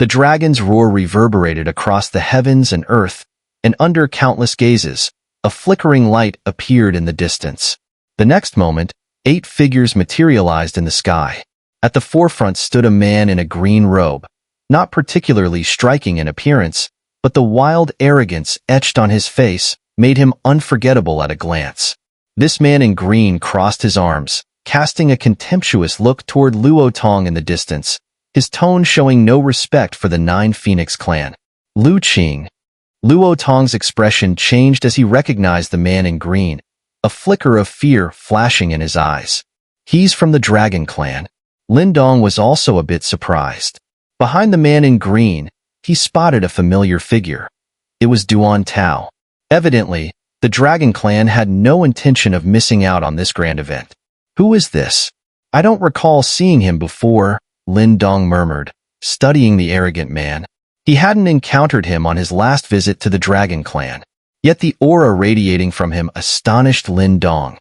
The dragon's roar reverberated across the heavens and earth, and under countless gazes, a flickering light appeared in the distance. The next moment, 8 figures materialized in the sky. At the forefront stood a man in a green robe, not particularly striking in appearance, but the wild arrogance etched on his face made him unforgettable at a glance. This man in green crossed his arms, casting a contemptuous look toward Luo Tong in the distance, his tone showing no respect for the 9 Phoenix clan. Lu Qing. Luo Tong's expression changed as he recognized the man in green, a flicker of fear flashing in his eyes. He's from the Dragon Clan. Lin Dong was also a bit surprised. Behind the man in green, he spotted a familiar figure. It was Duan Tao. Evidently, the Dragon Clan had no intention of missing out on this grand event. Who is this? I don't recall seeing him before, Lin Dong murmured, studying the arrogant man. He hadn't encountered him on his last visit to the Dragon Clan, yet the aura radiating from him astonished Lin Dong.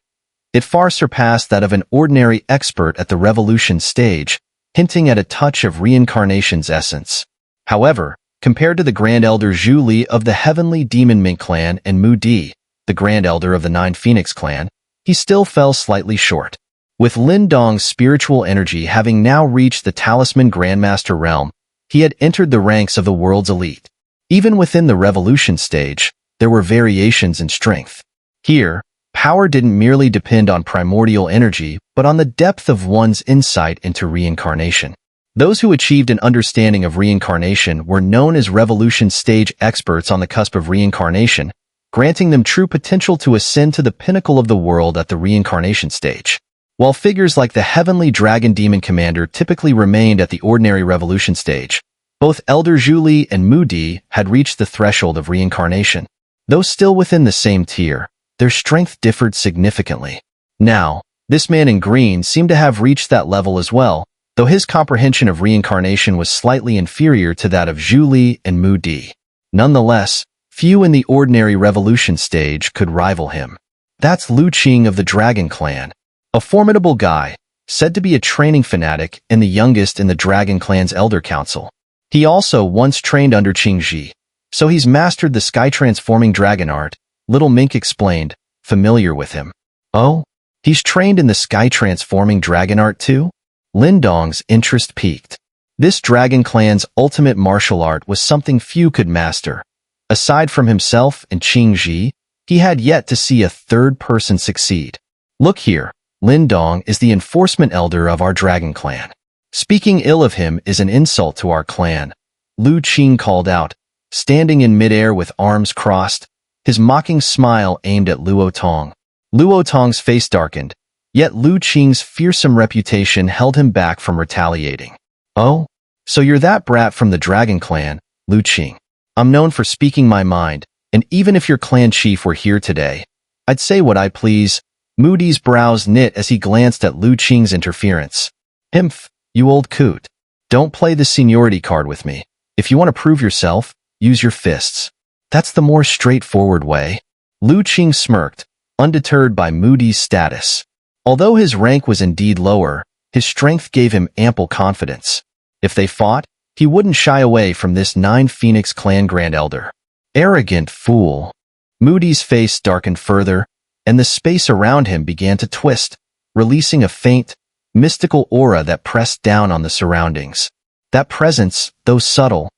It far surpassed that of an ordinary expert at the revolution stage, hinting at a touch of reincarnation's essence. However, compared to the Grand Elder Zhu Li of the Heavenly Demon Mink clan and Mu Di, the Grand Elder of the 9 Phoenix clan, he still fell slightly short. With Lin Dong's spiritual energy having now reached the Talisman Grandmaster realm, he had entered the ranks of the world's elite. Even within the revolution stage, there were variations in strength. Here, power didn't merely depend on primordial energy, but on the depth of one's insight into reincarnation. Those who achieved an understanding of reincarnation were known as revolution stage experts on the cusp of reincarnation, granting them true potential to ascend to the pinnacle of the world at the reincarnation stage. While figures like the Heavenly Dragon Demon Commander typically remained at the ordinary revolution stage, both Elder Zhu Li and Mu Di had reached the threshold of reincarnation. Though still within the same tier, their strength differed significantly. Now, this man in green seemed to have reached that level as well, though his comprehension of reincarnation was slightly inferior to that of Zhu Li and Mu Di. Nonetheless, few in the ordinary revolution stage could rival him. That's Lu Qing of the Dragon Clan, a formidable guy, said to be a training fanatic and the youngest in the Dragon Clan's Elder Council. He also once trained under Qing Ji, so he's mastered the sky-transforming dragon art, Little Mink explained, familiar with him. Oh? He's trained in the sky-transforming dragon art too? Lin Dong's interest piqued. This Dragon Clan's ultimate martial art was something few could master. Aside from himself and Qing Ji, he had yet to see a third person succeed. Look here, Lin Dong is the enforcement elder of our Dragon Clan. Speaking ill of him is an insult to our clan, Lu Qing called out, standing in midair with arms crossed, his mocking smile aimed at Luo Tong. Luo Tong's face darkened, yet Lu Qing's fearsome reputation held him back from retaliating. Oh? So you're that brat from the Dragon Clan, Lu Qing. I'm known for speaking my mind, and even if your clan chief were here today, I'd say what I please. Mu Di's brows knit as he glanced at Lu Qing's interference. Imph, you old coot. Don't play the seniority card with me. If you want to prove yourself, use your fists. That's the more straightforward way. Lu Qing smirked, undeterred by Mu Di's status. Although his rank was indeed lower, his strength gave him ample confidence. If they fought, he wouldn't shy away from this 9 Phoenix clan Grand Elder. Arrogant fool. Mu Di's face darkened further, and the space around him began to twist, releasing a faint, mystical aura that pressed down on the surroundings. That presence, though subtle,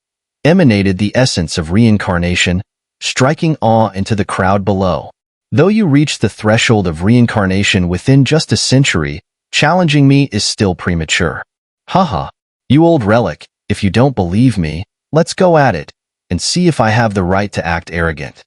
emanated the essence of reincarnation, striking awe into the crowd below. Though you reach the threshold of reincarnation within just a century, challenging me is still premature. Haha, you old relic, if you don't believe me, let's go at it, and see if I have the right to act arrogant.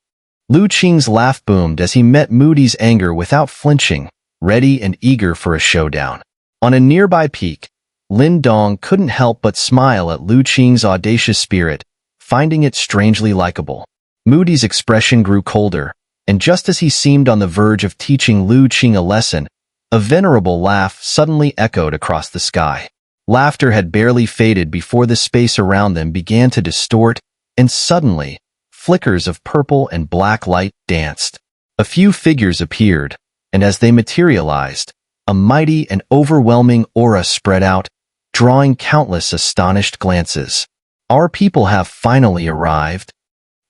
Lu Qing's laugh boomed as he met Mu Di's anger without flinching, ready and eager for a showdown. On a nearby peak, Lin Dong couldn't help but smile at Lu Qing's audacious spirit, finding it strangely likable. Mu Di's expression grew colder, and just as he seemed on the verge of teaching Lu Qing a lesson, a venerable laugh suddenly echoed across the sky. Laughter had barely faded before the space around them began to distort, and suddenly, flickers of purple and black light danced. A few figures appeared, and as they materialized, a mighty and overwhelming aura spread out, drawing countless astonished glances. Our people have finally arrived,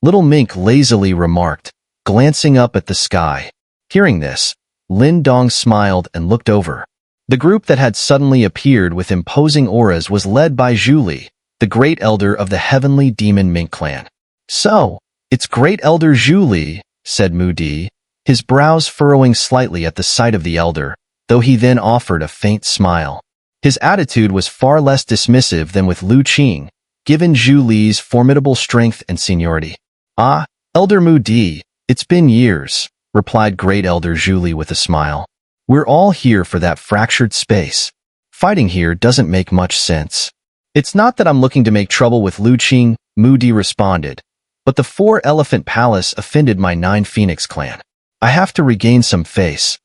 Little Mink lazily remarked, glancing up at the sky. Hearing this, Lin Dong smiled and looked over. The group that had suddenly appeared with imposing auras was led by Zhu Li, the Great Elder of the Heavenly Demon Mink Clan. "So, it's Great Elder Zhu Li," said Mu Di, his brows furrowing slightly at the sight of the elder, though he then offered a faint smile. His attitude was far less dismissive than with Lu Qing, given Zhu Li's formidable strength and seniority. "Ah, Elder Mu Di, it's been years," replied Great Elder Zhu Li with a smile. "We're all here for that fractured space. Fighting here doesn't make much sense." "It's not that I'm looking to make trouble with Lu Qing," Mu Di responded, "but the 4-Elephant Palace offended my 9 Phoenix clan. I have to regain some face.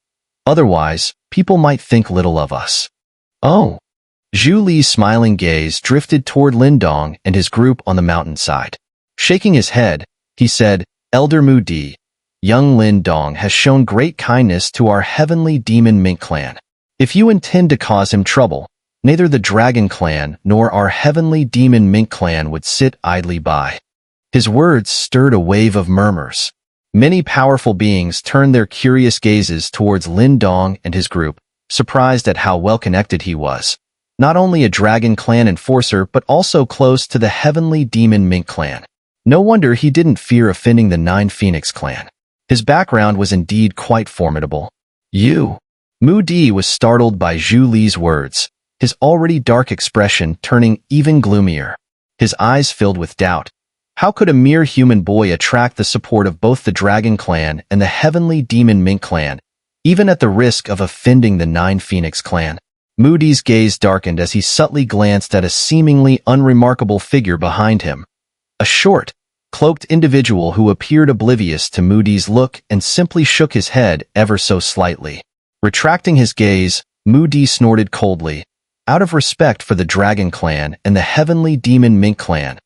Otherwise, people might think little of us." "Oh." Zhu Li's smiling gaze drifted toward Lin Dong and his group on the mountainside. Shaking his head, he said, "Elder Mu Di, young Lin Dong has shown great kindness to our Heavenly Demon Mink Clan. If you intend to cause him trouble, neither the Dragon Clan nor our Heavenly Demon Mink Clan would sit idly by." His words stirred a wave of murmurs. Many powerful beings turned their curious gazes towards Lin Dong and his group, surprised at how well-connected he was. Not only a Dragon Clan enforcer, but also close to the Heavenly Demon Mink Clan. No wonder he didn't fear offending the 9 Phoenix Clan. His background was indeed quite formidable. "You?" Mu Di was startled by Zhu Li's words, his already dark expression turning even gloomier. His eyes filled with doubt. How could a mere human boy attract the support of both the Dragon Clan and the Heavenly Demon Mink Clan, even at the risk of offending the 9 Phoenix Clan? Mu Di's gaze darkened as he subtly glanced at a seemingly unremarkable figure behind him. A short, cloaked individual who appeared oblivious to Mu Di's look and simply shook his head ever so slightly. Retracting his gaze, Mu Di snorted coldly. "Out of respect for the Dragon Clan and the Heavenly Demon Mink Clan,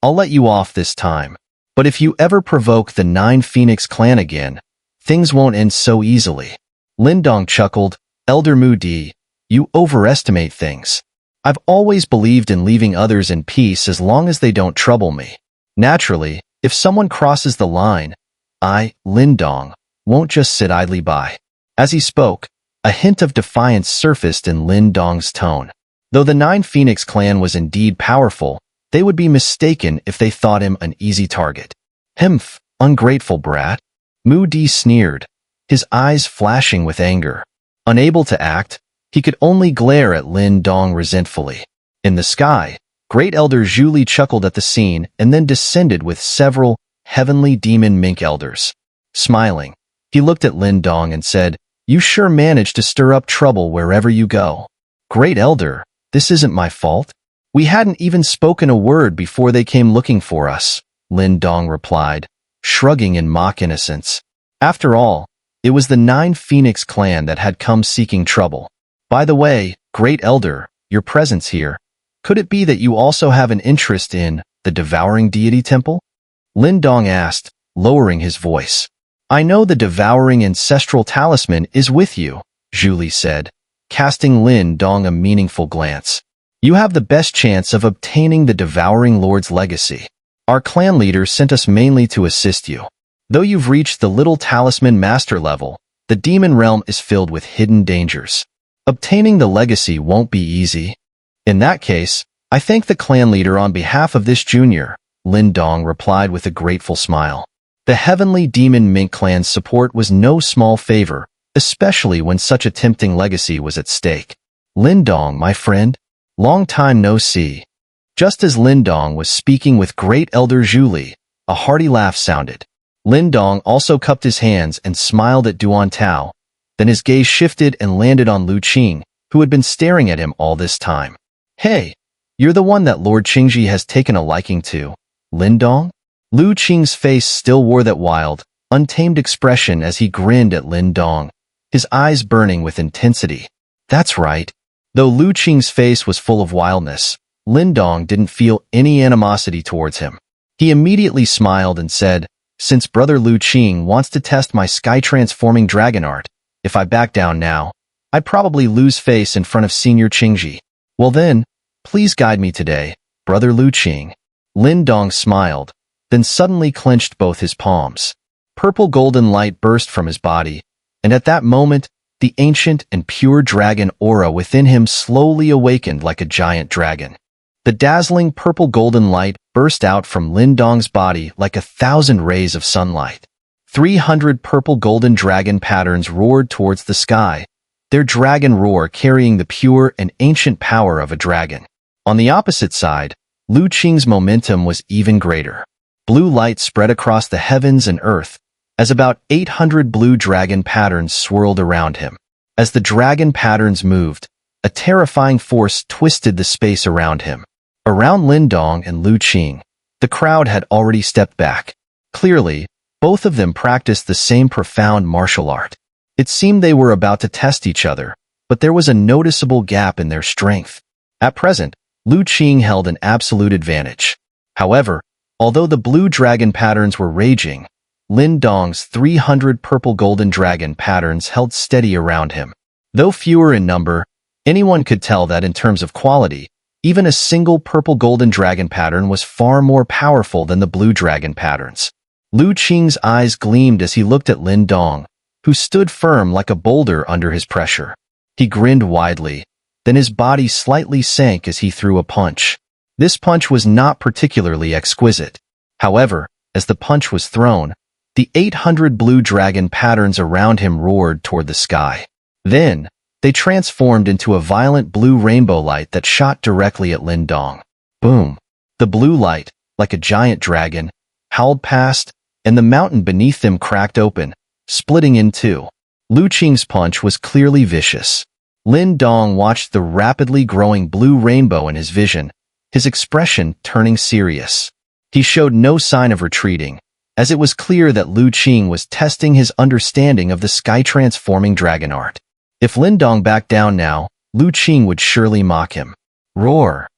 I'll let you off this time. But if you ever provoke the 9 Phoenix Clan again, things won't end so easily." Lin Dong chuckled, "Elder Mu Di, you overestimate things. I've always believed in leaving others in peace as long as they don't trouble me. Naturally, if someone crosses the line, I, Lin Dong, won't just sit idly by." As he spoke, a hint of defiance surfaced in Lin Dong's tone. Though the 9 Phoenix Clan was indeed powerful, they would be mistaken if they thought him an easy target. "Humph, ungrateful brat," Mu Di sneered, his eyes flashing with anger. Unable to act, he could only glare at Lin Dong resentfully. In the sky, Great Elder Zhu Li chuckled at the scene and then descended with several Heavenly Demon Mink Elders. Smiling, he looked at Lin Dong and said, "You sure manage to stir up trouble wherever you go." "Great Elder, this isn't my fault. We hadn't even spoken a word before they came looking for us," Lin Dong replied, shrugging in mock innocence. After all, it was the 9 Phoenix Clan that had come seeking trouble. "By the way, Great Elder, your presence here, could it be that you also have an interest in the Devouring Deity Temple?" Lin Dong asked, lowering his voice. "I know the Devouring Ancestral Talisman is with you," Zhu Li said, casting Lin Dong a meaningful glance. "You have the best chance of obtaining the Devouring Lord's legacy. Our clan leader sent us mainly to assist you. Though you've reached the Little Talisman Master level, the Demon Realm is filled with hidden dangers. Obtaining the legacy won't be easy." "In that case, I thank the clan leader on behalf of this junior," Lin Dong replied with a grateful smile. The Heavenly Demon Mink Clan's support was no small favor, especially when such a tempting legacy was at stake. "Lin Dong, my friend, long time no see." Just as Lin Dong was speaking with Great Elder Zhu Li, a hearty laugh sounded. Lin Dong also cupped his hands and smiled at Duan Tao. Then his gaze shifted and landed on Lu Qing, who had been staring at him all this time. "Hey, you're the one that Lord Qingji has taken a liking to, Lin Dong?" Lu Qing's face still wore that wild, untamed expression as he grinned at Lin Dong, his eyes burning with intensity. "That's right." Though Lu Qing's face was full of wildness, Lin Dong didn't feel any animosity towards him. He immediately smiled and said, "Since Brother Lu Qing wants to test my sky-transforming dragon art, if I back down now, I'd probably lose face in front of Senior Qingji. Well then, please guide me today, Brother Lu Qing." Lin Dong smiled, then suddenly clenched both his palms. Purple golden light burst from his body, and at that moment, the ancient and pure dragon aura within him slowly awakened like a giant dragon. The dazzling purple golden light burst out from Lin Dong's body like 1,000 rays of sunlight. 300 purple golden dragon patterns roared towards the sky, their dragon roar carrying the pure and ancient power of a dragon. On the opposite side, Lu Qing's momentum was even greater. Blue light spread across the heavens and earth, as about 800 blue dragon patterns swirled around him. As the dragon patterns moved, a terrifying force twisted the space around him. Around Lin Dong and Lu Qing, the crowd had already stepped back. Clearly, both of them practiced the same profound martial art. It seemed they were about to test each other, but there was a noticeable gap in their strength. At present, Lu Qing held an absolute advantage. However, although the blue dragon patterns were raging, Lin Dong's 300 purple golden dragon patterns held steady around him. Though fewer in number, anyone could tell that in terms of quality, even a single purple golden dragon pattern was far more powerful than the blue dragon patterns. Lu Qing's eyes gleamed as he looked at Lin Dong, who stood firm like a boulder under his pressure. He grinned widely, then his body slightly sank as he threw a punch. This punch was not particularly exquisite. However, as the punch was thrown, the 800 blue dragon patterns around him roared toward the sky. Then, they transformed into a violent blue rainbow light that shot directly at Lin Dong. Boom! The blue light, like a giant dragon, howled past, and the mountain beneath them cracked open, splitting in two. Lu Qing's punch was clearly vicious. Lin Dong watched the rapidly growing blue rainbow in his vision, his expression turning serious. He showed no sign of retreating, as it was clear that Lu Qing was testing his understanding of the sky-transforming dragon art. If Lin Dong backed down now, Lu Qing would surely mock him. Roar!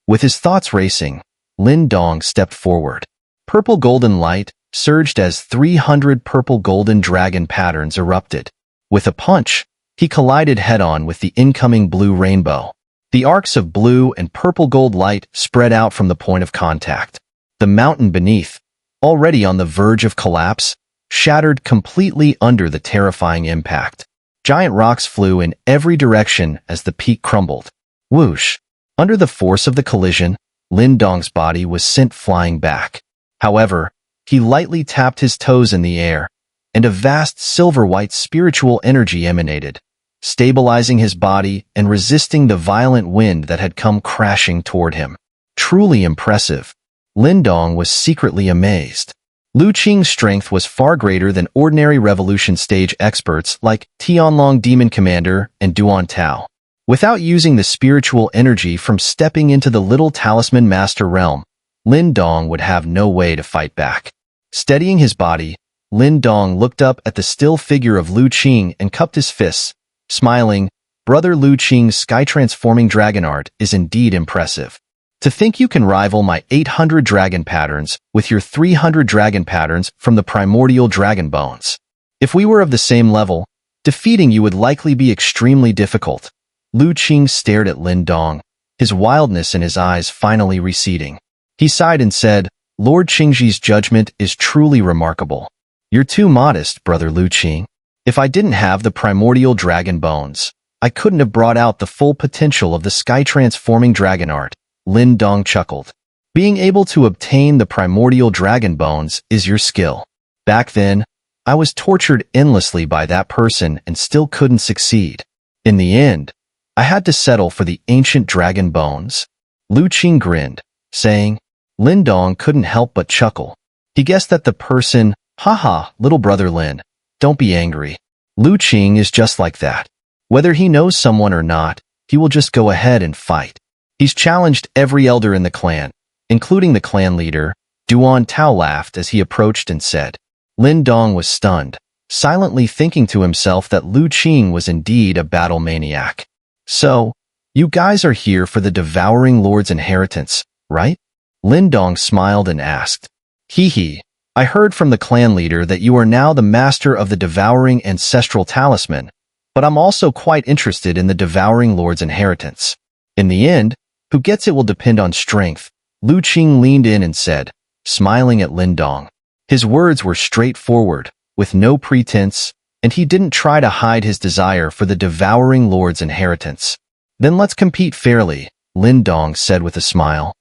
With his thoughts racing, Lin Dong stepped forward. Purple golden light surged as 300 purple golden dragon patterns erupted. With a punch, he collided head-on with the incoming blue rainbow. The arcs of blue and purple gold light spread out from the point of contact. The mountain beneath, already on the verge of collapse, shattered completely under the terrifying impact. Giant rocks flew in every direction as the peak crumbled. Whoosh! Under the force of the collision, Lin Dong's body was sent flying back. However, he lightly tapped his toes in the air, and a vast silver-white spiritual energy emanated, stabilizing his body and resisting the violent wind that had come crashing toward him. Truly impressive. Lin Dong was secretly amazed. Lu Qing's strength was far greater than ordinary revolution stage experts like Tianlong Demon Commander and Duan Tao. Without using the spiritual energy from stepping into the Little Talisman Master realm, Lin Dong would have no way to fight back. Steadying his body, Lin Dong looked up at the still figure of Lu Qing and cupped his fists, smiling. Brother Lu Qing's sky-transforming dragon art is indeed impressive. To think you can rival my 800 dragon patterns with your 300 dragon patterns from the primordial dragon bones. If we were of the same level, defeating you would likely be extremely difficult. Lu Qing stared at Lin Dong, his wildness in his eyes finally receding. He sighed and said, Lord Qingji's judgment is truly remarkable. You're too modest, Brother Lu Qing. If I didn't have the primordial dragon bones, I couldn't have brought out the full potential of the sky-transforming dragon art. Lin Dong chuckled. Being able to obtain the primordial dragon bones is your skill. Back then, I was tortured endlessly by that person and still couldn't succeed. In the end, I had to settle for the ancient dragon bones. Lu Qing grinned, saying, Lin Dong couldn't help but chuckle. He guessed that the person, haha, little brother Lin, don't be angry. Lu Qing is just like that. Whether he knows someone or not, he will just go ahead and fight. He's challenged every elder in the clan, including the clan leader. Duan Tao laughed as he approached and said. Lin Dong was stunned, silently thinking to himself that Lu Qing was indeed a battle maniac. So, you guys are here for the Devouring Lord's inheritance, right? Lin Dong smiled and asked. Hee hee, I heard from the clan leader that you are now the master of the Devouring Ancestral Talisman, but I'm also quite interested in the Devouring Lord's inheritance. In the end, who gets it will depend on strength, Lu Qing leaned in and said, smiling at Lin Dong. His words were straightforward, with no pretense, and he didn't try to hide his desire for the devouring lord's inheritance. Then let's compete fairly, Lin Dong said with a smile.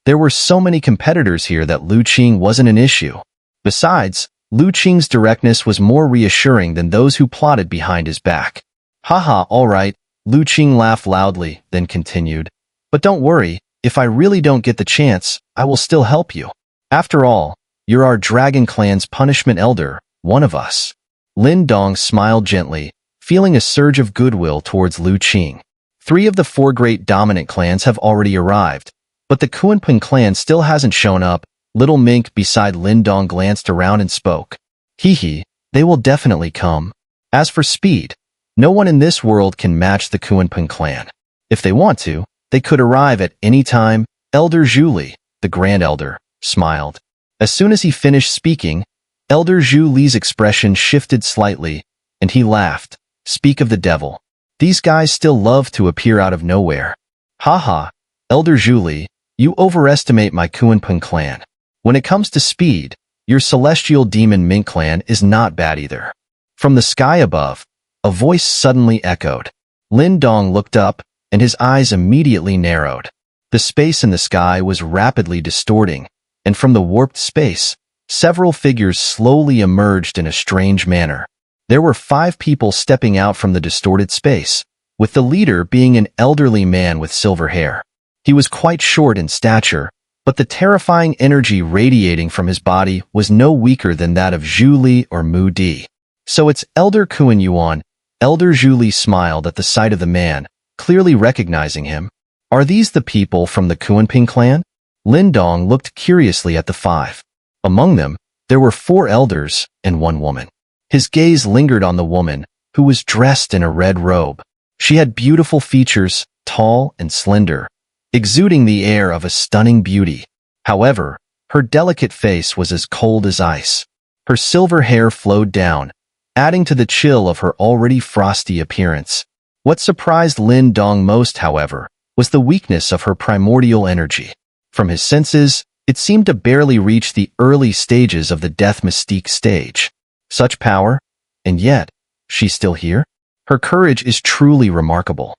There were so many competitors here that Lu Qing wasn't an issue. Besides, Lu Qing's directness was more reassuring than those who plotted behind his back. Haha, all right, Lu Qing laughed loudly, then continued. But don't worry, if I really don't get the chance, I will still help you. After all, you're our Dragon Clan's punishment elder, one of us. Lin Dong smiled gently, feeling a surge of goodwill towards Lu Qing. 3 of the 4 great dominant clans have already arrived, but the Kunpeng clan still hasn't shown up. Little Mink beside Lin Dong glanced around and spoke. Hee, they will definitely come. As for speed, no one in this world can match the Kunpeng clan. If they want to, they could arrive at any time. Elder Zhu Li, the Grand Elder, smiled. As soon as he finished speaking, Elder Zhu Li's expression shifted slightly, and he laughed. Speak of the devil. These guys still love to appear out of nowhere. Haha, Elder Zhu Li, you overestimate my Kunpeng clan. When it comes to speed, your celestial demon Mink clan is not bad either. From the sky above, a voice suddenly echoed. Lin Dong looked up, and his eyes immediately narrowed. The space in the sky was rapidly distorting, and from the warped space, several figures slowly emerged in a strange manner. There were 5 people stepping out from the distorted space, with the leader being an elderly man with silver hair. He was quite short in stature, but the terrifying energy radiating from his body was no weaker than that of Zhu Li or Mu Di. So it's Elder Kun Yuan. Elder Zhu Li smiled at the sight of the man, clearly recognizing him. Are these the people from the Kunpeng clan? Lin Dong looked curiously at the 5. Among them, there were 4 elders and 1 woman. His gaze lingered on the woman, who was dressed in a red robe. She had beautiful features, tall and slender, exuding the air of a stunning beauty. However, her delicate face was as cold as ice. Her silver hair flowed down, adding to the chill of her already frosty appearance. What surprised Lin Dong most, however, was the weakness of her primordial energy. From his senses, it seemed to barely reach the early stages of the death mystique stage. Such power, and yet, she's still here? Her courage is truly remarkable.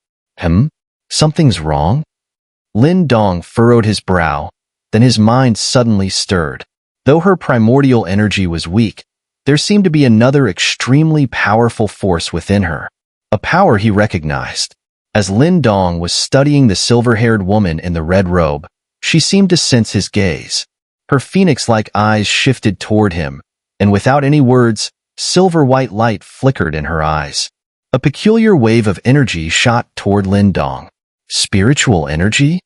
Something's wrong? Lin Dong furrowed his brow, then his mind suddenly stirred. Though her primordial energy was weak, there seemed to be another extremely powerful force within her. A power he recognized. As Lin Dong was studying the silver-haired woman in the red robe, she seemed to sense his gaze. Her phoenix-like eyes shifted toward him, and without any words, silver-white light flickered in her eyes. A peculiar wave of energy shot toward Lin Dong. Spiritual energy?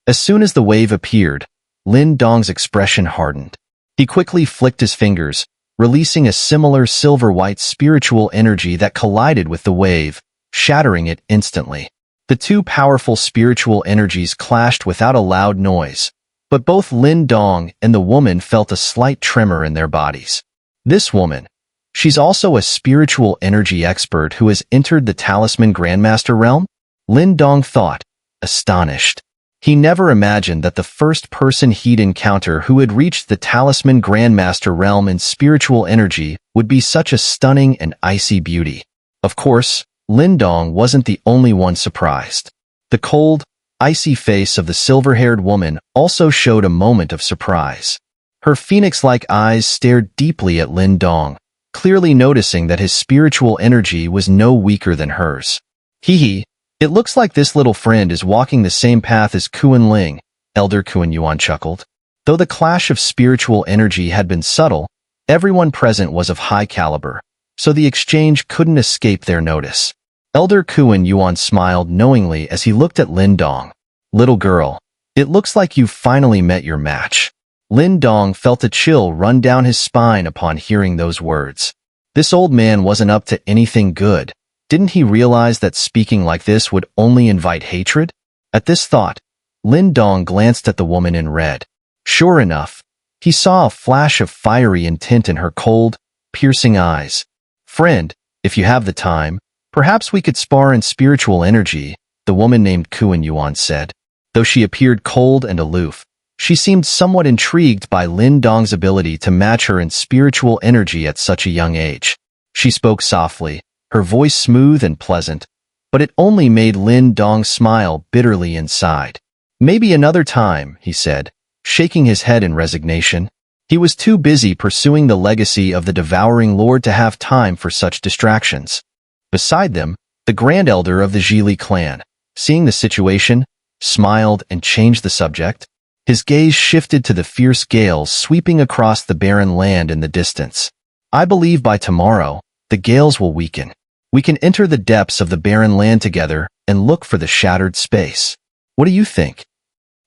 As soon as the wave appeared, Lin Dong's expression hardened. He quickly flicked his fingers, releasing a similar silver-white spiritual energy that collided with the wave, shattering it instantly. The 2 powerful spiritual energies clashed without a loud noise, but both Lin Dong and the woman felt a slight tremor in their bodies. This woman, she's also a spiritual energy expert who has entered the Talisman Grandmaster realm? Lin Dong thought, astonished. He never imagined that the first person he'd encounter who had reached the Talisman Grandmaster realm in spiritual energy would be such a stunning and icy beauty. Of course, Lin Dong wasn't the only one surprised. The cold, icy face of the silver-haired woman also showed a moment of surprise. Her phoenix-like eyes stared deeply at Lin Dong, clearly noticing that his spiritual energy was no weaker than hers. It looks like this little friend is walking the same path as Kuan Ling, Elder Kun Yuan chuckled. Though the clash of spiritual energy had been subtle, everyone present was of high caliber, so the exchange couldn't escape their notice. Elder Kun Yuan smiled knowingly as he looked at Lin Dong. Little girl, it looks like you've finally met your match. Lin Dong felt a chill run down his spine upon hearing those words. This old man wasn't up to anything good. Didn't he realize that speaking like this would only invite hatred? At this thought, Lin Dong glanced at the woman in red. Sure enough, he saw a flash of fiery intent in her cold, piercing eyes. Friend, if you have the time, perhaps we could spar in spiritual energy, the woman named Kun Yuan said. Though she appeared cold and aloof, She seemed somewhat intrigued by Lin Dong's ability to match her in spiritual energy at such a young age. She spoke softly, her voice smooth and pleasant, but it only made Lin Dong smile bitterly inside. "Maybe another time," he said, shaking his head in resignation. He was too busy pursuing the legacy of the Devouring Lord to have time for such distractions. Beside them, the Grand Elder of the Zhili clan, seeing the situation, smiled and changed the subject. His gaze shifted to the fierce gales sweeping across the barren land in the distance. "I believe by tomorrow, the gales will weaken. We can enter the depths of the barren land together and look for the shattered space. What do you think?"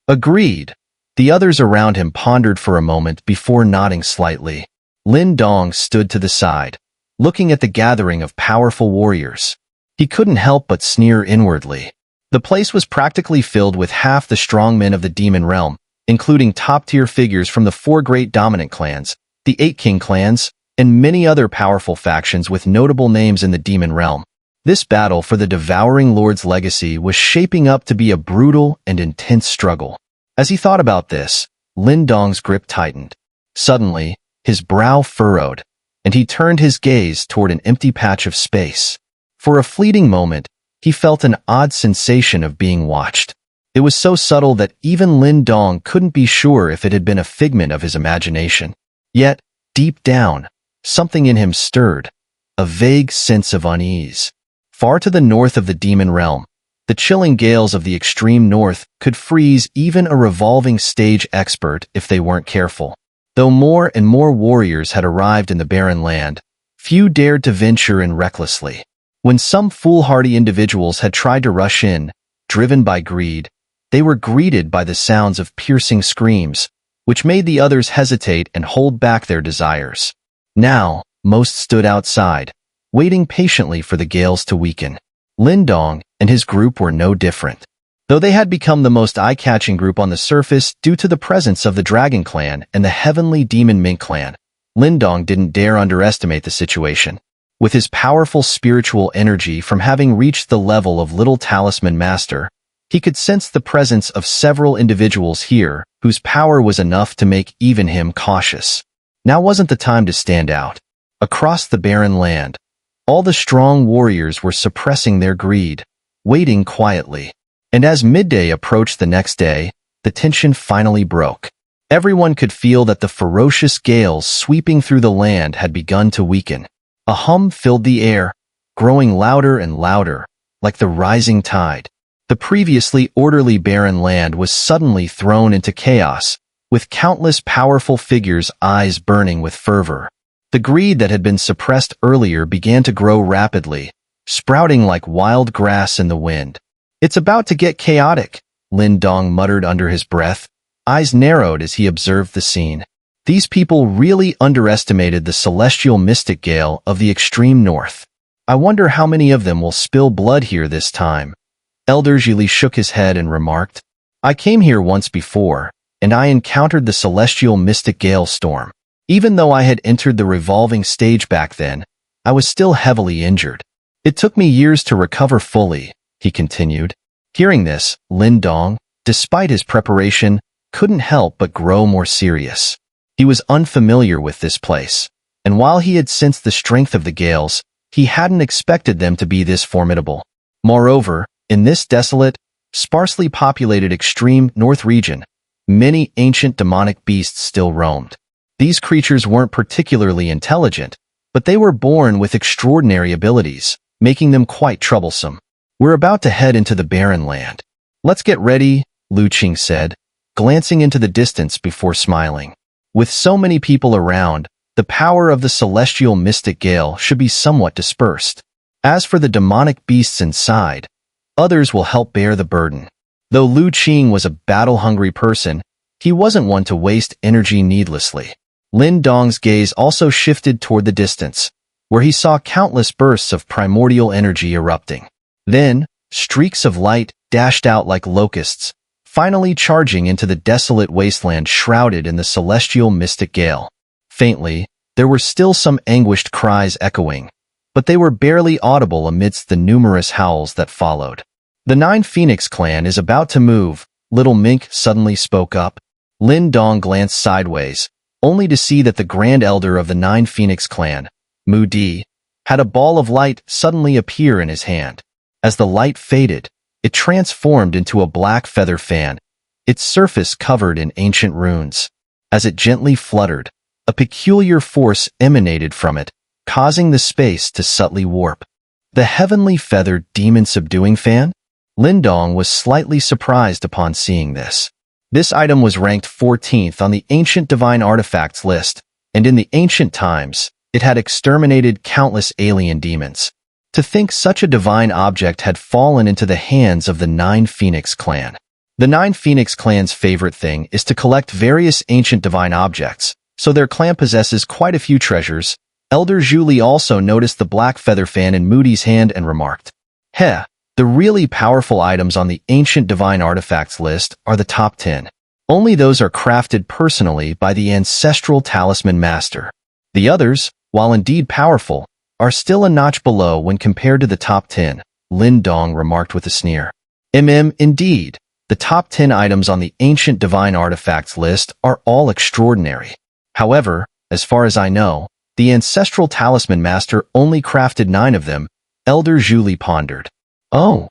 "Agreed." The others around him pondered for a moment before nodding slightly. Lin Dong stood to the side, looking at the gathering of powerful warriors. He couldn't help but sneer inwardly. The place was practically filled with half the strong men of the demon realm, including top-tier figures from the 4 great dominant clans, the 8 king clans, and many other powerful factions with notable names in the demon realm. This battle for the Devouring Lord's legacy was shaping up to be a brutal and intense struggle. As he thought about this, Lin Dong's grip tightened. Suddenly, his brow furrowed, and he turned his gaze toward an empty patch of space. For a fleeting moment, he felt an odd sensation of being watched. It was so subtle that even Lin Dong couldn't be sure if it had been a figment of his imagination. Yet, deep down, something in him stirred, a vague sense of unease. Far to the north of the demon realm, the chilling gales of the extreme north could freeze even a revolving stage expert if they weren't careful. Though more and more warriors had arrived in the barren land, few dared to venture in recklessly. When some foolhardy individuals had tried to rush in, driven by greed, they were greeted by the sounds of piercing screams, which made the others hesitate and hold back their desires. Now, most stood outside, waiting patiently for the gales to weaken. Lin Dong and his group were no different. Though they had become the most eye-catching group on the surface due to the presence of the Dragon Clan and the Heavenly Demon Mink Clan, Lin Dong didn't dare underestimate the situation. With his powerful spiritual energy from having reached the level of Little Talisman Master, he could sense the presence of several individuals here whose power was enough to make even him cautious. Now wasn't the time to stand out. Across the barren land, all the strong warriors were suppressing their greed, waiting quietly. And as midday approached the next day, the tension finally broke. Everyone could feel that the ferocious gales sweeping through the land had begun to weaken. A hum filled the air, growing louder and louder, like the rising tide. The previously orderly barren land was suddenly thrown into chaos, with countless powerful figures' eyes burning with fervor. The greed that had been suppressed earlier began to grow rapidly, sprouting like wild grass in the wind. "It's about to get chaotic," Lin Dong muttered under his breath, eyes narrowed as he observed the scene. These people really underestimated the celestial mystic gale of the extreme north. "I wonder how many of them will spill blood here this time." Elder Zhili shook his head and remarked, "I came here once before, and I encountered the celestial mystic gale storm. Even though I had entered the revolving stage back then, I was still heavily injured. It took me years to recover fully," he continued. Hearing this, Lin Dong, despite his preparation, couldn't help but grow more serious. He was unfamiliar with this place, and while he had sensed the strength of the gales, he hadn't expected them to be this formidable. Moreover, in this desolate, sparsely populated extreme north region, many ancient demonic beasts still roamed. These creatures weren't particularly intelligent, but they were born with extraordinary abilities, making them quite troublesome. "We're about to head into the barren land. Let's get ready," Lu Qing said, glancing into the distance before smiling. With so many people around, the power of the celestial mystic gale should be somewhat dispersed. As for the demonic beasts inside, others will help bear the burden. Though Lu Qing was a battle-hungry person, he wasn't one to waste energy needlessly. Lin Dong's gaze also shifted toward the distance, where he saw countless bursts of primordial energy erupting. Then, streaks of light dashed out like locusts, finally charging into the desolate wasteland shrouded in the celestial mystic gale. Faintly, there were still some anguished cries echoing, but they were barely audible amidst the numerous howls that followed. "The 9 Phoenix clan is about to move," Little Mink suddenly spoke up. Lin Dong glanced sideways, only to see that the Grand Elder of the Nine Phoenix Clan, Mu Di, had a ball of light suddenly appear in his hand. As the light faded, it transformed into a black feather fan, its surface covered in ancient runes. As it gently fluttered, a peculiar force emanated from it, causing the space to subtly warp. The heavenly feathered demon-subduing fan? Lin Dong was slightly surprised upon seeing this. This item was ranked 14th on the Ancient Divine Artifacts list, and in the ancient times, it had exterminated countless alien demons. To think such a divine object had fallen into the hands of the Nine Phoenix Clan. The Nine Phoenix Clan's favorite thing is to collect various ancient divine objects, so their clan possesses quite a few treasures. Elder Zhu Li also noticed the black feather fan in Moody's hand and remarked, "Heh, the really powerful items on the Ancient Divine Artifacts list are the top 10. Only those are crafted personally by the Ancestral Talisman Master. The others, while indeed powerful, are still a notch below when compared to the top 10, Lin Dong remarked with a sneer. Indeed, the top 10 items on the Ancient Divine Artifacts list are all extraordinary. However, as far as I know, the Ancestral Talisman Master only crafted 9 of them, Elder Zhu Li pondered. Oh.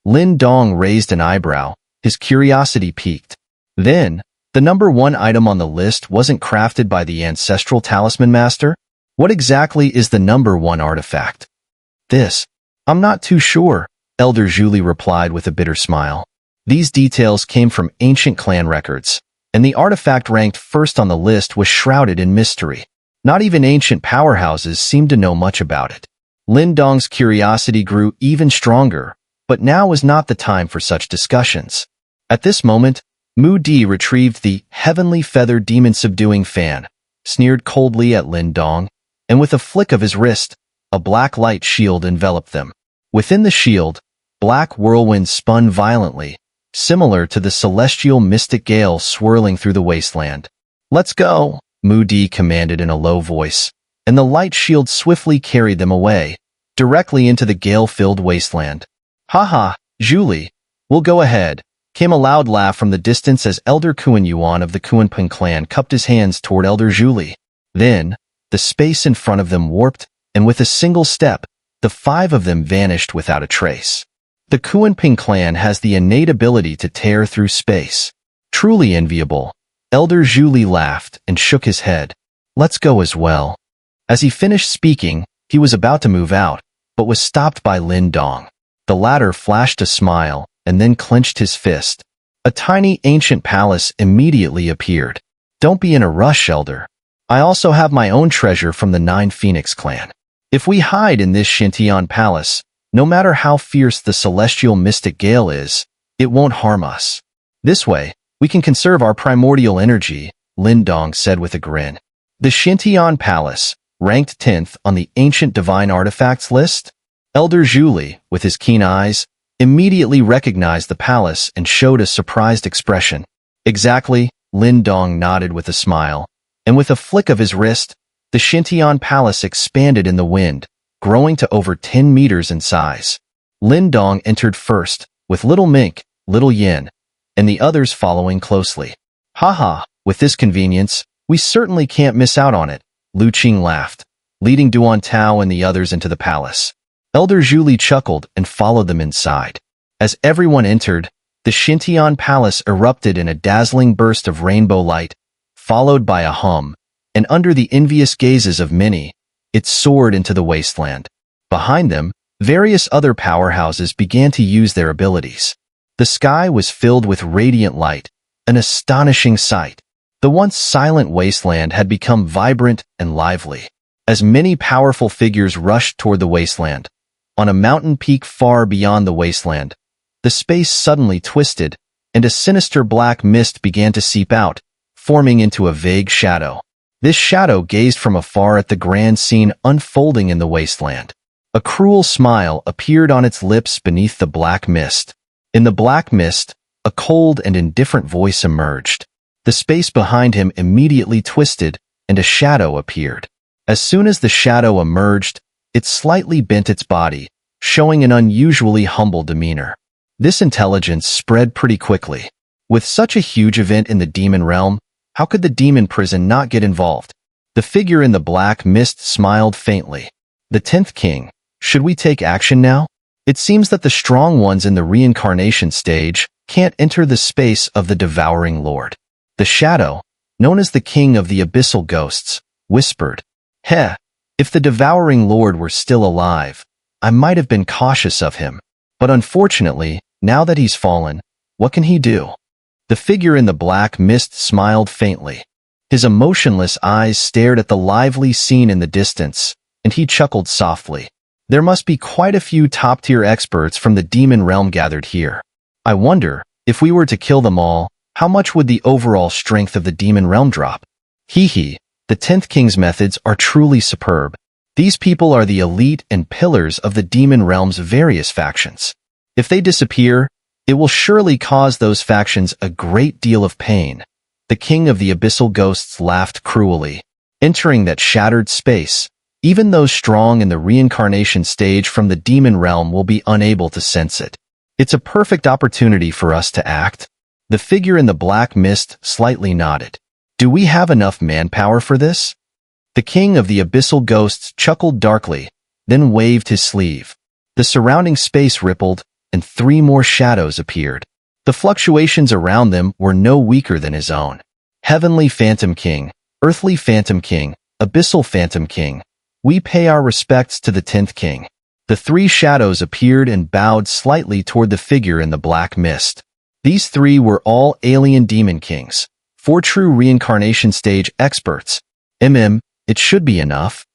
Lin Dong raised an eyebrow, his curiosity piqued. Then, the number 1 item on the list wasn't crafted by the Ancestral Talisman Master? What exactly is the number 1 artifact? This. I'm not too sure, Elder Zhu Li replied with a bitter smile. These details came from ancient clan records, and the artifact ranked first on the list was shrouded in mystery. Not even ancient powerhouses seemed to know much about it. Lin Dong's curiosity grew even stronger, but now was not the time for such discussions. At this moment, Mu Di retrieved the heavenly feather demon-subduing fan, sneered coldly at Lin Dong, and with a flick of his wrist, a black light shield enveloped them. Within the shield, black whirlwinds spun violently, similar to the celestial mystic gale swirling through the wasteland. "Let's go," Mu Di commanded in a low voice, and the light shield swiftly carried them away, directly into the gale-filled wasteland. "Ha, Zhu Li, we'll go ahead," came a loud laugh from the distance as Elder Kuan Yuan of the Kuanping clan cupped his hands toward Elder Zhu Li. Then, the space in front of them warped, and with a single step, the 5 of them vanished without a trace. The Kuanping clan has the innate ability to tear through space. Truly enviable. Elder Zhu Li laughed and shook his head. "Let's go as well." As he finished speaking, he was about to move out, but was stopped by Lin Dong. The latter flashed a smile and then clenched his fist. A tiny ancient palace immediately appeared. "Don't be in a rush, Elder. I also have my own treasure from the Nine Phoenix clan. If we hide in this Xintian palace, no matter how fierce the celestial mystic gale is, it won't harm us. This way, we can conserve our primordial energy," Lin Dong said with a grin. The Xintian Palace, ranked 10th on the Ancient Divine Artifacts list? Elder Zhu Li, with his keen eyes, immediately recognized the palace and showed a surprised expression. "Exactly," Lin Dong nodded with a smile, and with a flick of his wrist, the Xintian Palace expanded in the wind, growing to over 10 meters in size. Lin Dong entered first, with Little Mink, Little Yin, and the others following closely. "Haha, with this convenience, we certainly can't miss out on it," Lu Qing laughed, leading Duan Tao and the others into the palace. Elder Zhu Li chuckled and followed them inside. As everyone entered, the Xintian Palace erupted in a dazzling burst of rainbow light, followed by a hum, and under the envious gazes of many, it soared into the wasteland. Behind them, various other powerhouses began to use their abilities. The sky was filled with radiant light, an astonishing sight. The once silent wasteland had become vibrant and lively. As many powerful figures rushed toward the wasteland, on a mountain peak far beyond the wasteland, the space suddenly twisted, and a sinister black mist began to seep out, forming into a vague shadow. This shadow gazed from afar at the grand scene unfolding in the wasteland. A cruel smile appeared on its lips beneath the black mist. In the black mist, a cold and indifferent voice emerged. The space behind him immediately twisted, and a shadow appeared. As soon as the shadow emerged, it slightly bent its body, showing an unusually humble demeanor. This intelligence spread pretty quickly. With such a huge event in the demon realm, how could the demon prison not get involved? The figure in the black mist smiled faintly. The 10th king, should we take action now? It seems that the strong ones in the reincarnation stage can't enter the space of the devouring lord. The shadow, known as the king of the abyssal ghosts, whispered, "Heh, if the devouring lord were still alive, I might have been cautious of him. But unfortunately, now that he's fallen, what can he do?" The figure in the black mist smiled faintly. His emotionless eyes stared at the lively scene in the distance, and he chuckled softly. There must be quite a few top-tier experts from the demon realm gathered here. I wonder, if we were to kill them all, how much would the overall strength of the demon realm drop? Hee, the 10th king's methods are truly superb. These people are the elite and pillars of the demon realm's various factions. If they disappear, it will surely cause those factions a great deal of pain. The king of the abyssal ghosts laughed cruelly. Entering that shattered space, even those strong in the reincarnation stage from the demon realm will be unable to sense it. It's a perfect opportunity for us to act. The figure in the black mist slightly nodded. Do we have enough manpower for this? The king of the abyssal ghosts chuckled darkly, then waved his sleeve. The surrounding space rippled, and 3 more shadows appeared. The fluctuations around them were no weaker than his own. Heavenly Phantom King, Earthly Phantom King, Abyssal Phantom King, we pay our respects to the 10th king. The 3 shadows appeared and bowed slightly toward the figure in the black mist. These 3 were all alien demon kings, 4 true reincarnation stage experts. It should be enough.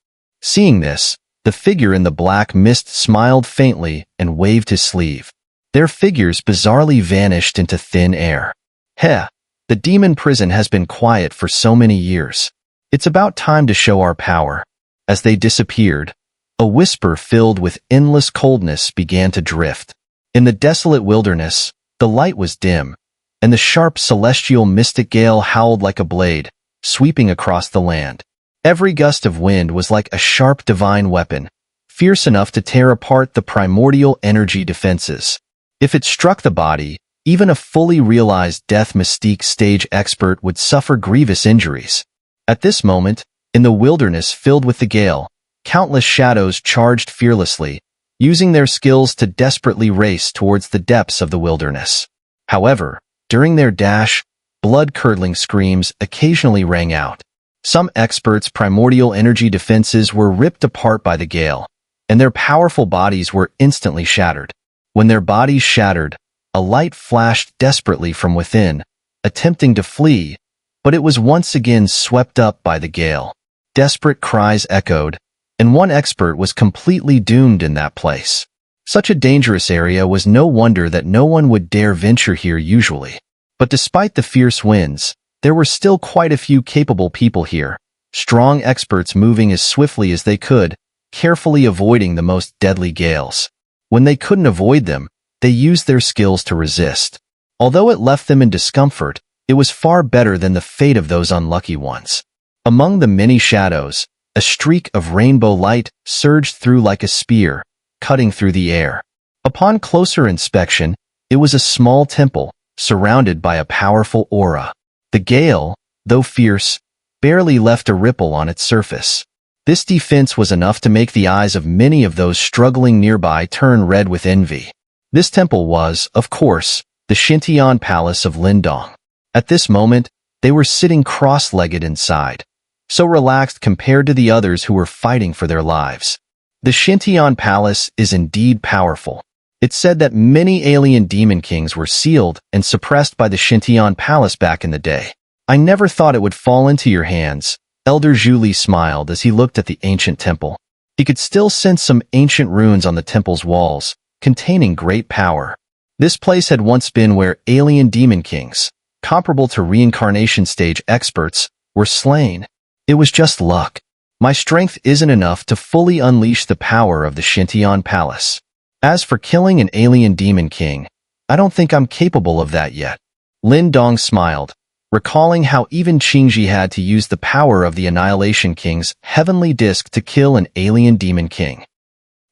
Seeing this, the figure in the black mist smiled faintly and waved his sleeve. Their figures bizarrely vanished into thin air. Heh, the demon prison has been quiet for so many years. It's about time to show our power. As they disappeared, a whisper filled with endless coldness began to drift. In the desolate wilderness, the light was dim, and the sharp celestial mystic gale howled like a blade, sweeping across the land. Every gust of wind was like a sharp divine weapon, fierce enough to tear apart the primordial energy defenses. If it struck the body, even a fully realized death mystique stage expert would suffer grievous injuries. At this moment, in the wilderness filled with the gale, countless shadows charged fearlessly, using their skills to desperately race towards the depths of the wilderness. However, during their dash, blood-curdling screams occasionally rang out. Some experts' primordial energy defenses were ripped apart by the gale, and their powerful bodies were instantly shattered. When their bodies shattered, a light flashed desperately from within, attempting to flee, but it was once again swept up by the gale. Desperate cries echoed, and one expert was completely doomed in that place. Such a dangerous area was no wonder that no one would dare venture here usually. But despite the fierce winds, there were still quite a few capable people here, strong experts moving as swiftly as they could, carefully avoiding the most deadly gales. When they couldn't avoid them, they used their skills to resist. Although it left them in discomfort, it was far better than the fate of those unlucky ones. Among the many shadows, a streak of rainbow light surged through like a spear, cutting through the air. Upon closer inspection, it was a small temple, surrounded by a powerful aura. The gale, though fierce, barely left a ripple on its surface. This defense was enough to make the eyes of many of those struggling nearby turn red with envy. This temple was, of course, the Shintian Palace of Lindong. At this moment, they were sitting cross-legged inside, so relaxed compared to the others who were fighting for their lives. The Shintian Palace is indeed powerful. It's said that many alien demon kings were sealed and suppressed by the Shintian Palace back in the day. I never thought it would fall into your hands. Elder Zhu Li smiled as he looked at the ancient temple. He could still sense some ancient runes on the temple's walls, containing great power. This place had once been where alien demon kings, comparable to reincarnation stage experts, were slain. It was just luck. My strength isn't enough to fully unleash the power of the Shintian Palace. As for killing an alien demon king, I don't think I'm capable of that yet. Lin Dong smiled, recalling how even Qingji had to use the power of the Annihilation King's heavenly disc to kill an alien demon king.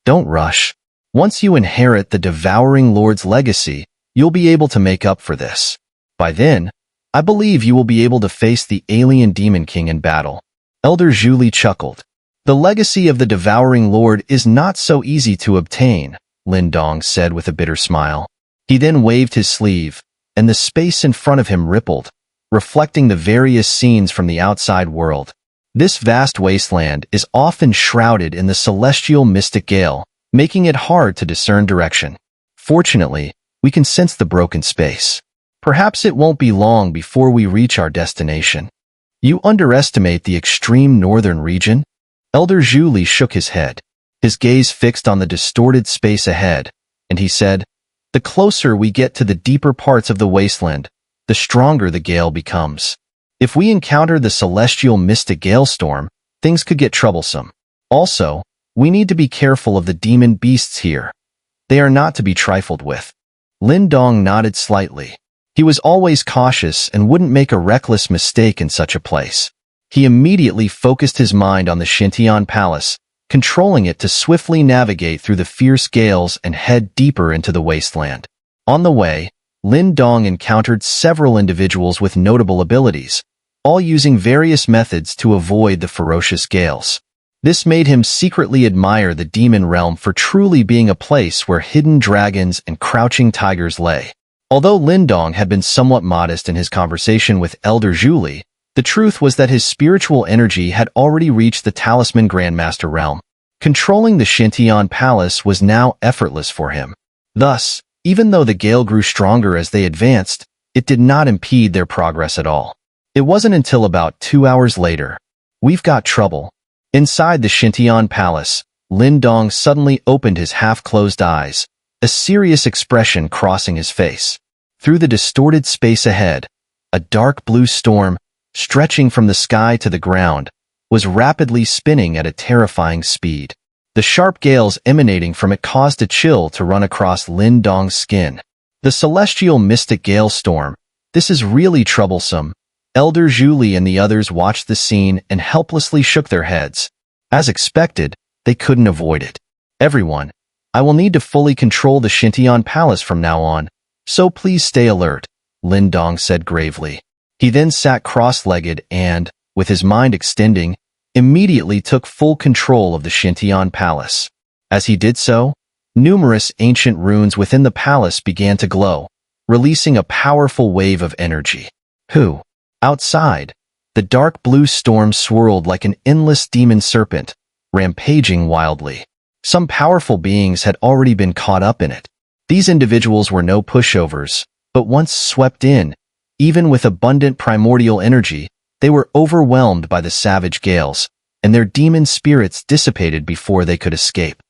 Don't rush. Once you inherit the Devouring Lord's legacy, you'll be able to make up for this. By then, I believe you will be able to face the alien Demon King in battle." Elder Zhu Li chuckled. "The legacy of the Devouring Lord is not so easy to obtain," Lin Dong said with a bitter smile. He then waved his sleeve, and the space in front of him rippled, reflecting the various scenes from the outside world. This vast wasteland is often shrouded in the celestial mystic gale, making it hard to discern direction. Fortunately, we can sense the broken space. Perhaps it won't be long before we reach our destination. You underestimate the extreme northern region? Elder Zhu Li shook his head, his gaze fixed on the distorted space ahead, and he said, "The closer we get to the deeper parts of the wasteland, the stronger the gale becomes. If we encounter the celestial mystic gale storm, things could get troublesome. Also, we need to be careful of the demon beasts here. They are not to be trifled with." Lin Dong nodded slightly. He was always cautious and wouldn't make a reckless mistake in such a place. He immediately focused his mind on the Xintian Palace, controlling it to swiftly navigate through the fierce gales and head deeper into the wasteland. On the way, Lin Dong encountered several individuals with notable abilities, all using various methods to avoid the ferocious gales. This made him secretly admire the demon realm for truly being a place where hidden dragons and crouching tigers lay. Although Lin Dong had been somewhat modest in his conversation with Elder Zhu Li, the truth was that his spiritual energy had already reached the Talisman Grandmaster realm. Controlling the Xintian Palace was now effortless for him. Thus, even though the gale grew stronger as they advanced, it did not impede their progress at all. It wasn't until about 2 hours later. "We've got trouble." Inside the Xintian Palace, Lin Dong suddenly opened his half-closed eyes, a serious expression crossing his face. Through the distorted space ahead, a dark blue storm, stretching from the sky to the ground, was rapidly spinning at a terrifying speed. The sharp gales emanating from it caused a chill to run across Lin Dong's skin. "The celestial mystic gale storm. This is really troublesome." Elder Zhu Li and the others watched the scene and helplessly shook their heads. As expected, they couldn't avoid it. "Everyone, I will need to fully control the Xintian Palace from now on, so please stay alert," Lin Dong said gravely. He then sat cross-legged and, with his mind extending, immediately took full control of the Xintian Palace. As he did so, numerous ancient runes within the palace began to glow, releasing a powerful wave of energy. Outside, the dark blue storm swirled like an endless demon serpent, rampaging wildly. Some powerful beings had already been caught up in it. These individuals were no pushovers, but once swept in, even with abundant primordial energy, they were overwhelmed by the savage gales, and their demon spirits dissipated before they could escape.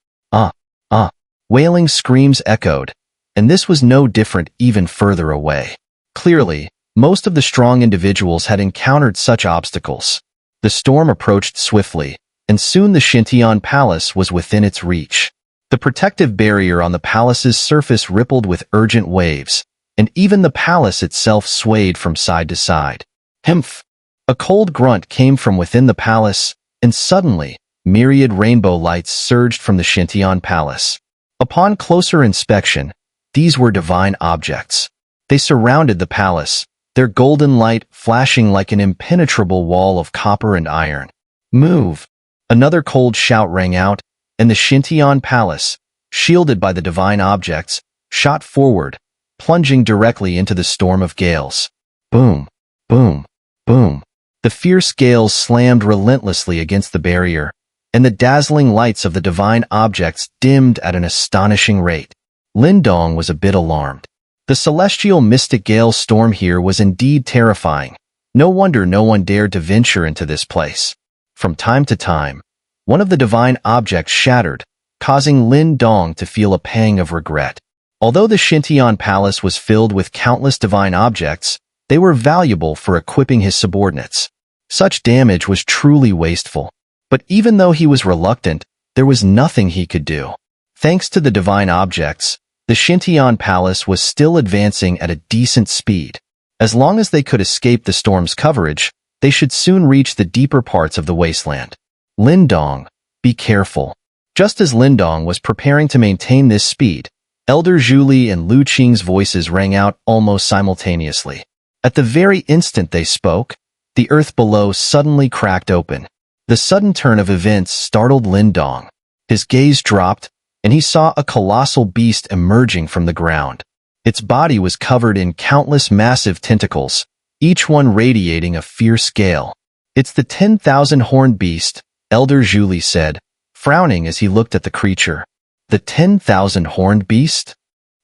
Wailing screams echoed, and this was no different even further away. Clearly, most of the strong individuals had encountered such obstacles. The storm approached swiftly, and soon the Xintian Palace was within its reach. The protective barrier on the palace's surface rippled with urgent waves, and even the palace itself swayed from side to side. "Hmph!" A cold grunt came from within the palace, and suddenly, myriad rainbow lights surged from the Xintian Palace. Upon closer inspection, these were divine objects. They surrounded the palace, their golden light flashing like an impenetrable wall of copper and iron. "Move!" Another cold shout rang out, and the Xintian Palace, shielded by the divine objects, shot forward, plunging directly into the storm of gales. Boom! Boom! Boom! The fierce gales slammed relentlessly against the barrier, and the dazzling lights of the divine objects dimmed at an astonishing rate. Lin Dong was a bit alarmed. The celestial mystic gale storm here was indeed terrifying. No wonder no one dared to venture into this place. From time to time, one of the divine objects shattered, causing Lin Dong to feel a pang of regret. Although the Xintian Palace was filled with countless divine objects, they were valuable for equipping his subordinates. Such damage was truly wasteful. But even though he was reluctant, there was nothing he could do. Thanks to the divine objects, the Xintian Palace was still advancing at a decent speed. As long as they could escape the storm's coverage, they should soon reach the deeper parts of the wasteland. Lin Dong, be careful. Just as Lin Dong was preparing to maintain this speed, Elder Zhu Li and Lu Qing's voices rang out almost simultaneously. At the very instant they spoke, the earth below suddenly cracked open. The sudden turn of events startled Lin Dong. His gaze dropped, and he saw a colossal beast emerging from the ground. Its body was covered in countless massive tentacles, each one radiating a fierce gale. "It's the 10,000-horned beast," Elder Zhu Li said, frowning as he looked at the creature. "The 10,000-horned beast?"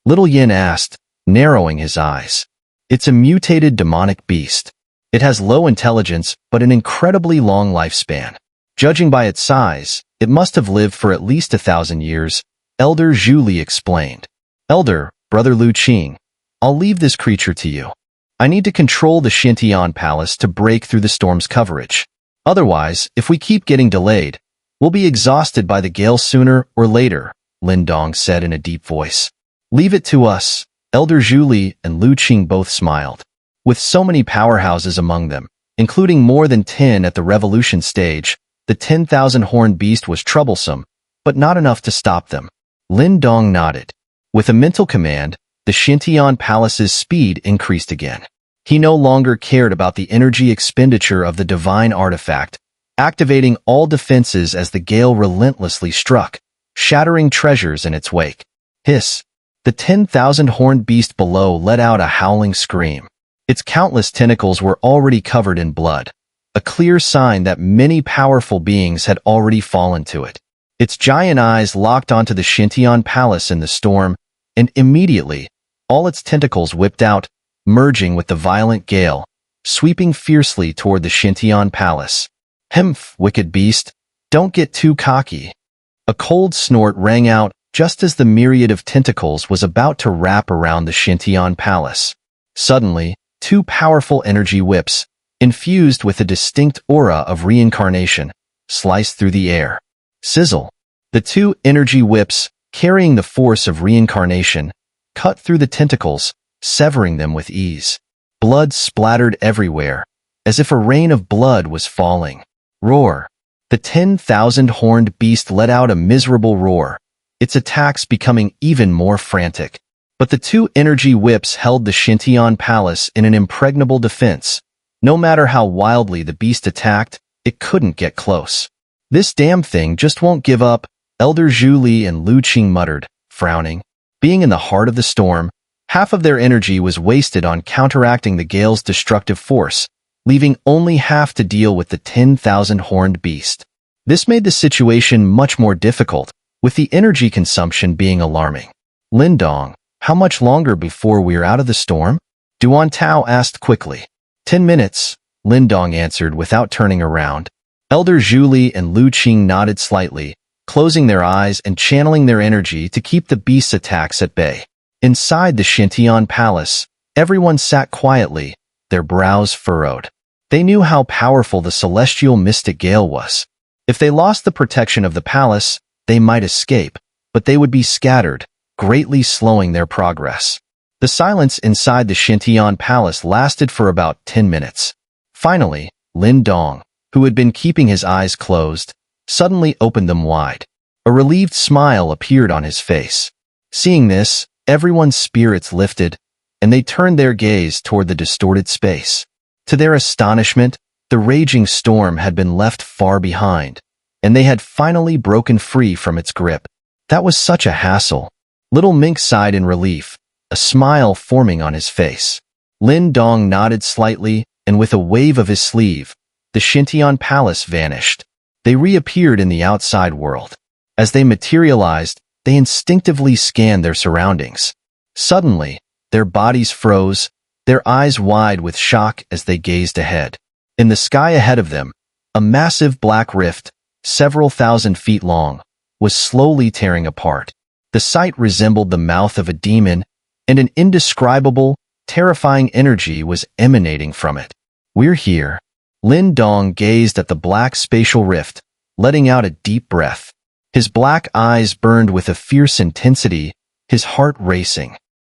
Little Yin asked, narrowing his eyes. "It's a mutated demonic beast. It has low intelligence but an incredibly long lifespan. Judging by its size, it must have lived for at least 1,000 years," Elder Zhu Li explained. "Elder, Brother Lu Qing, I'll leave this creature to you. I need to control the Xintian Palace to break through the storm's coverage. Otherwise, if we keep getting delayed, we'll be exhausted by the gale sooner or later," Lin Dong said in a deep voice. "Leave it to us." Elder Zhu Li and Lu Qing both smiled. With so many powerhouses among them, including more than 10 at the revolution stage, the 10,000-horned beast was troublesome, but not enough to stop them. Lin Dong nodded. With a mental command, the Xintian Palace's speed increased again. He no longer cared about the energy expenditure of the divine artifact, activating all defenses as the gale relentlessly struck, shattering treasures in its wake. Hiss! The 10,000-horned beast below let out a howling scream. Its countless tentacles were already covered in blood, a clear sign that many powerful beings had already fallen to it. Its giant eyes locked onto the Xintian Palace in the storm, and immediately, all its tentacles whipped out, merging with the violent gale, sweeping fiercely toward the Xintian Palace. "Hmph, wicked beast, don't get too cocky." A cold snort rang out just as the myriad of tentacles was about to wrap around the Xintian Palace. Suddenly, two powerful energy whips, infused with a distinct aura of reincarnation, sliced through the air. Sizzle! The two energy whips, carrying the force of reincarnation, cut through the tentacles, severing them with ease. Blood splattered everywhere, as if a rain of blood was falling. Roar! The 10,000-horned beast let out a miserable roar, its attacks becoming even more frantic. But the two energy whips held the Xintian Palace in an impregnable defense. No matter how wildly the beast attacked, it couldn't get close. "This damn thing just won't give up," Elder Zhu Li and Lu Qing muttered, frowning. Being in the heart of the storm, half of their energy was wasted on counteracting the gale's destructive force, leaving only half to deal with the 10,000-horned beast. This made the situation much more difficult, with the energy consumption being alarming. "Lin Dong, how much longer before we're out of the storm?" Duan Tao asked quickly. 10 minutes, Lin Dong answered without turning around. Elder Zhu Li and Lu Qing nodded slightly, closing their eyes and channeling their energy to keep the beast's attacks at bay. Inside the Xintian Palace, everyone sat quietly, their brows furrowed. They knew how powerful the celestial mystic gale was. If they lost the protection of the palace, they might escape, but they would be scattered, greatly slowing their progress. The silence inside the Xintian Palace lasted for about 10 minutes. Finally, Lin Dong, who had been keeping his eyes closed, suddenly opened them wide. A relieved smile appeared on his face. Seeing this, everyone's spirits lifted, and they turned their gaze toward the distorted space. To their astonishment, the raging storm had been left far behind, and they had finally broken free from its grip. That was such a hassle. Little Mink sighed in relief, a smile forming on his face. Lin Dong nodded slightly, and with a wave of his sleeve, the Xintian Palace vanished. They reappeared in the outside world. As they materialized, they instinctively scanned their surroundings. Suddenly, their bodies froze, their eyes wide with shock as they gazed ahead. In the sky ahead of them, a massive black rift, several thousand feet long, was slowly tearing apart. The sight resembled the mouth of a demon, and an indescribable, terrifying energy was emanating from it. "We're here." Lin Dong gazed at the black spatial rift, letting out a deep breath. His black eyes burned with a fierce intensity, his heart racing.